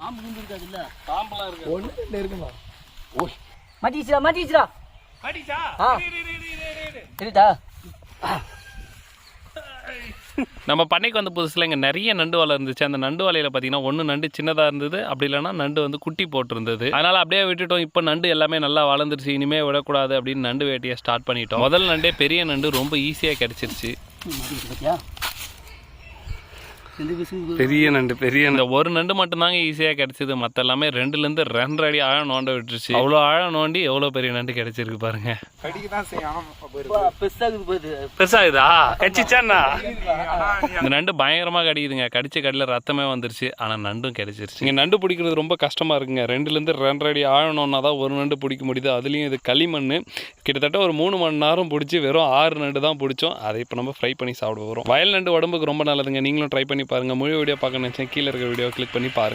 பாம்பு குண்டு இருக்காது இல்ல? பாம்பெல்லாம் இருக்கு. ஒன்று இருக்குமா? ஓய் மாட்டிச்சுடா மாட்டிச்சுடா. மாட்டிச்சா? சரிடா. நம்ம பண்ணைக்கு வந்த புதுசில் இங்கே நிறைய நண்டு வலை இருந்துச்சு. அந்த நண்டு வலையில் பார்த்தீங்கன்னா ஒன்று நண்டு சின்னதாக இருந்தது, அப்படி இல்லைன்னா நண்டு வந்து குட்டி போட்டிருந்தது. அதனால் அப்படியே விட்டுட்டோம். இப்போ நண்டு எல்லாமே நல்லா வளர்ந்துருச்சு, இனிமேல் விடக்கூடாது அப்படின்னு நண்டு வேட்டையை ஸ்டார்ட் பண்ணிட்டோம். முதல் நண்டே பெரிய நண்டு ரொம்ப ஈஸியாக கிடச்சிருச்சு. பெரிய நண்டு இந்த ஒரு நண்டு மட்டும்தாங்க ஈஸியாக கிடைச்சது. மற்ற எல்லாமே 2லேருந்து 2.5 அடி ஆழம் நோண்ட விட்டுருச்சு. அவ்வளோ ஆழம் நோண்டி எவ்வளோ பெரிய நண்டு கிடைச்சிருக்கு பாருங்க. பெருசாகுதா? கடிச்சிச்சாண்ணா? இந்த நண்டு பயங்கரமாக கடிக்குதுங்க. கடிச்ச கடியில் ரத்தமே வந்துருச்சு. ஆனால் நண்டும் கிடைச்சிருச்சு. இங்கே நண்டு பிடிக்கிறது ரொம்ப கஷ்டமாக இருக்குங்க. 2லேருந்து 2.5 அடி ஆழம் நோண்டா தான் ஒரு நண்டு பிடிக்க முடியுது. அதுலேயும் இது களிமண். கிட்டத்தட்ட ஒரு 3 மணி நேரம் பிடிச்சி வெறும் 6 நண்டு தான் பிடிச்சோம். அதை இப்போ நம்ம ஃப்ரை பண்ணி சாப்பிட வரோம். வயல் நண்டு உடம்புக்கு ரொம்ப நல்லதுங்க. நீங்களும் ட்ரை பண்ணி பாருங்கள். முழு வீடியோ பார்க்க நினச்சேன், கீழே இருக்க வீடியோ கிளிக் பண்ணி பாருங்கள்.